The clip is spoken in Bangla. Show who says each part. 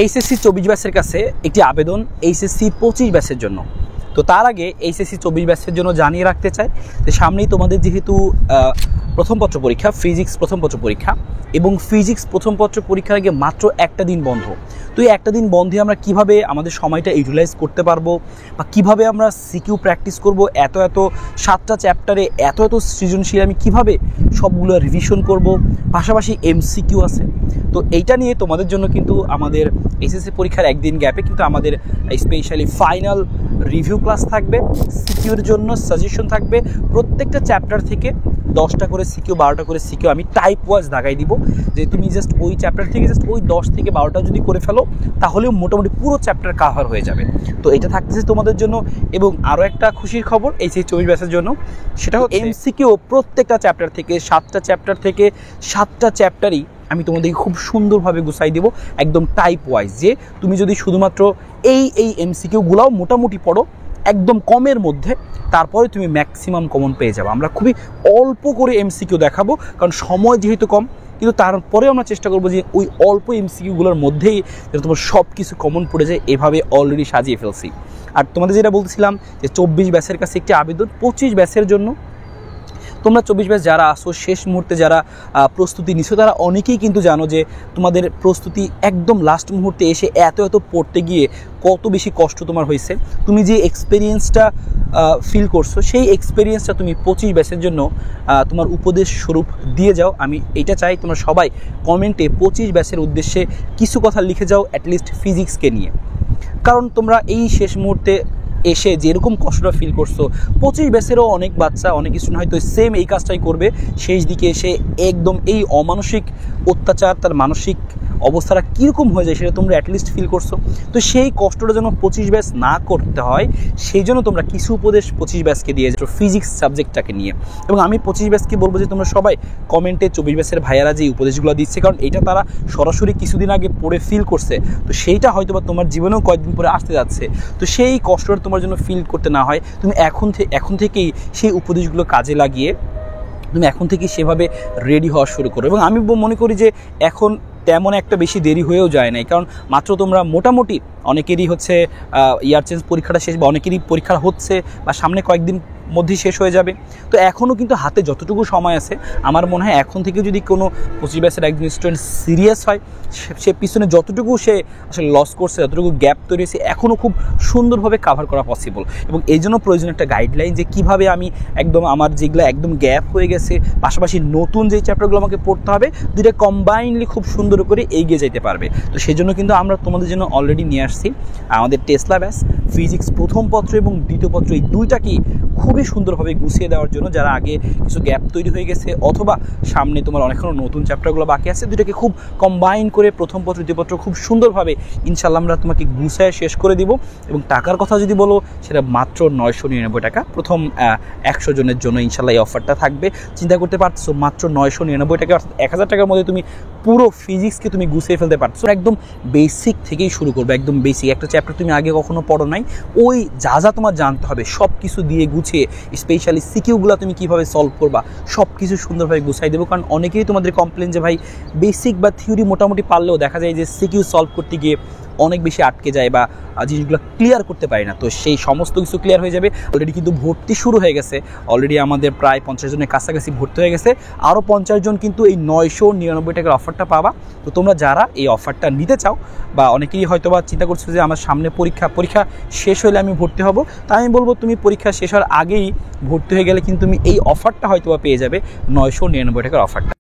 Speaker 1: এইচএসসি 24 ব্যাচের কাছে একটি আবেদন এইচএসসি 25 ব্যাচের জন্য। তো তার আগে এইচএসসি 24 ব্যাচের জন্য জানিয়ে রাখতে চাই যে সামনেই তোমাদের যেহেতু প্রথম পত্র পরীক্ষা, ফিজিক্স প্রথম পত্র পরীক্ষা, এবং ফিজিক্স প্রথম পত্র পরীক্ষার আগে মাত্র একটা দিন বন্ধ। তো এই একটা দিন বন্ধে আমরা কিভাবে আমাদের সময়টা ইউটিলাইজ করতে পারবো, বা কিভাবে আমরা সিকিউ প্র্যাকটিস করব, এত 7টা চ্যাপ্টারে এত সৃজনশীল আমি কিভাবে সবগুলো রিভিশন করব, পাশাপাশি এমসিকিউ আছে। তো এইটা নিয়ে তোমাদের জন্য কিন্তু আমাদের এসএসসি পরীক্ষার একদিন গ্যাপে কিন্তু আমাদের স্পেশালি ফাইনাল রিভিউ ক্লাস থাকবে, সিকিউর জন্য সাজেশন থাকবে। প্রত্যেকটা চ্যাপ্টার থেকে 10টা করে সিকিউ, 12টা করে সিকিউ আমি টাইপ ওয়াইজ দাগাই দিব, যে তুমি জাস্ট ওই চ্যাপ্টার থেকে জাস্ট ওই 10 থেকে 12টা যদি করে ফেলো তাহলেও মোটামুটি পুরো চ্যাপ্টার কাভার হয়ে যাবে। তো এটা থাকতেছে তোমাদের জন্য। এবং আরও একটা খুশির খবর এইচএসসি 24 ব্যাচের জন্য, সেটা হচ্ছে এমসিকিউ প্রত্যেকটা চ্যাপ্টার থেকে 7টা চ্যাপ্টার থেকে 7টা চ্যাপ্টারই আমি তোমাদেরকে খুব সুন্দরভাবে গুছাই দেবো একদম টাইপ ওয়াইজ, যে তুমি যদি শুধুমাত্র এই এমসিকিউগুলাও মোটামুটি পড়ো একদম কমের মধ্যে, তারপরে তুমি ম্যাক্সিমাম কমন পেয়ে যাবে। আমরা খুবই অল্প করে এমসিকিউ দেখাবো, কারণ সময় যেহেতু কম, কিন্তু তারপরেও আমরা চেষ্টা করবো যে ওই অল্প এমসিকিউগুলোর মধ্যেই যেন তোমার সব কিছু কমন পড়ে যায়, এভাবে অলরেডি সাজিয়ে ফেলছি। আর তোমাদের যেটা বলতেছিলাম যে 24 ব্যাচের কাছে একটি আবেদন 25 ব্যাচের জন্য। তোমরা 24 ব্যাচ যারা আসো, শেষ মুহূর্তে যারা প্রস্তুতি নিছো, তারা অনেকেই কিন্তু জানো যে তোমাদের প্রস্তুতি একদম লাস্ট মুহূর্তে এসে এত পড়তে গিয়ে কত বেশি কষ্ট তোমার হয়েছে। তুমি যে এক্সপিরিয়েন্সটা ফিল করছো, সেই এক্সপিরিয়েন্সটা তুমি 25 ব্যাচের জন্য তোমার উপদেশ স্বরূপ দিয়ে যাও। আমি এটা চাই তোমরা সবাই কমেন্টে 25 ব্যাচের উদ্দেশ্যে কিছু কথা লিখে যাও, অ্যাটলিস্ট ফিজিক্সকে নিয়ে। কারণ তোমরা এই শেষ মুহূর্তে এসে যেরকম কষ্টটা ফিল করছো, 25 ব্যাচেরও অনেক বাচ্চা, অনেক স্টুডেন্ট হয়তো সেম এই কাজটাই করবে। শেষ দিকে এসে একদম এই অমানসিক অত্যাচার, তার মানসিক অবস্থাটা কীরকম হয়ে যায় সেটা তোমরা অ্যাটলিস্ট ফিল করছো। তো সেই কষ্টটা যেন 25 ব্যাচ না করতে হয়, সেই জন্য তোমরা কিছু উপদেশ 25 ব্যাচকে দিয়ে যাচ্ছ ফিজিক্স সাবজেক্টটাকে নিয়ে। এবং আমি 25 ব্যাচকে বলবো যে তোমরা সবাই কমেন্টে 24 ব্যাচের ভাইয়ারা যে উপদেশগুলো দিচ্ছে, কারণ এটা তারা সরাসরি কিছুদিন আগে পড়ে ফিল করছে, তো সেইটা হয়তো বা তোমার জীবনেও কয়েকদিন পরে আসতে যাচ্ছে। তো সেই কষ্টটা তোমার জন্য ফিল করতে না হয়, তুমি এখন থেকেই সেই উপদেশগুলো কাজে লাগিয়ে তুমি এখন থেকেই সেভাবে রেডি হওয়া শুরু করো। এবং আমি মনে করি যে এখন তেমন একটা বেশি দেরি হয়েও যায় নাই, কারণ মাত্র তোমরা মোটামুটি অনেকেরই হচ্ছে ইয়ার চেঞ্জ পরীক্ষাটা শেষ, বা অনেকেরই পরীক্ষা হচ্ছে বা সামনে কয়েকদিন মধ্যেই শেষ হয়ে যাবে। তো এখনও কিন্তু হাতে যতটুকু সময় আছে, আমার মনে হয় এখন থেকে যদি কোনো 25 ব্যাচের একজন স্টুডেন্ট সিরিয়াস হয়, সে পিছনে যতটুকু সে আসলে লস করছে, যতটুকু গ্যাপ তৈরি হয়েছে, এখনও খুব সুন্দরভাবে কাভার করা পসিবল। এবং এই জন্য প্রয়োজন একটা গাইডলাইন, যে কীভাবে আমি একদম আমার যেগুলো একদম গ্যাপ হয়ে গেছে, পাশাপাশি নতুন যেই চ্যাপ্টারগুলো আমাকে পড়তে হবে, দুইটা কম্বাইনলি খুব সুন্দর করে এগিয়ে যেতে পারবে। তো সেই জন্য কিন্তু আমরা তোমাদের জন্য অলরেডি নিয়ে আসছি আমাদের টেসলা ব্যাচ ফিজিক্স প্রথম পত্র এবং দ্বিতীয় পত্র, এই দুইটাকেই খুবই সুন্দরভাবে গুছিয়ে দেওয়ার জন্য, যারা আগে কিছু গ্যাপ তৈরি হয়ে গেছে অথবা সামনে তোমার অনেকক্ষণ নতুন চ্যাপ্টারগুলো বাকি আছে, দুইটাকে খুব কম্বাইন করে প্রথম পত্র দ্বিতীয় পত্র খুব সুন্দরভাবে ইনশাল্লাহ আমরা তোমাকে গুছায় শেষ করে দিব। এবং টাকার কথা যদি বলো, সেটা মাত্র 999 টাকা প্রথম 100 জনের জন্য ইনশাল্লাহ এই অফারটা থাকবে। চিন্তা করতে পারছো, মাত্র 999 টাকা, অর্থাৎ 1000 টাকার মধ্যে তুমি পুরো ফিজিক্সকে তুমি গুছিয়ে ফেলতে পারছো। একদম বেসিক থেকেই শুরু করবে, একদম বেসিক একটা চ্যাপ্টার তুমি আগে কখনো পড়ো নাই, ওই যা তোমার জানতে হবে সব কিছু দিয়ে গুছিয়ে, স্পেশালি সিকিউগুলো তুমি কীভাবে সলভ করবা সব কিছু সুন্দরভাবে গুছাই দেবো। কারণ অনেকেই তোমাদের কমপ্লেন যে ভাই বেসিক বা থিওরি মোটামুটি পারলেও দেখা যায় যে সিকিউ সলভ করতে গিয়ে অনেক বেশি আটকে যায় বা জিনিসগুলো ক্লিয়ার করতে পারি না। তো সেই সমস্ত কিছু ক্লিয়ার হয়ে যাবে। অলরেডি কিন্তু ভর্তি শুরু হয়ে গেছে, অলরেডি আমাদের প্রায় 50 জনের কাছাকাছি ভর্তি হয়ে গেছে, আরও 50 জন কিন্তু এই 999 টাকার অফারটা পাবা। তো তোমরা যারা এই অফারটা নিতে চাও, বা অনেকেই হয়তো বা চিন্তা করছো যে আমার সামনে পরীক্ষা শেষ হলে আমি ভর্তি হব, তা আমি বলবো তুমি পরীক্ষা শেষ হওয়ার আগেই ভর্তি হয়ে গেলে কিন্তু তুমি এই অফারটা হয়তো বা পেয়ে যাবে, 999 টাকার অফারটা।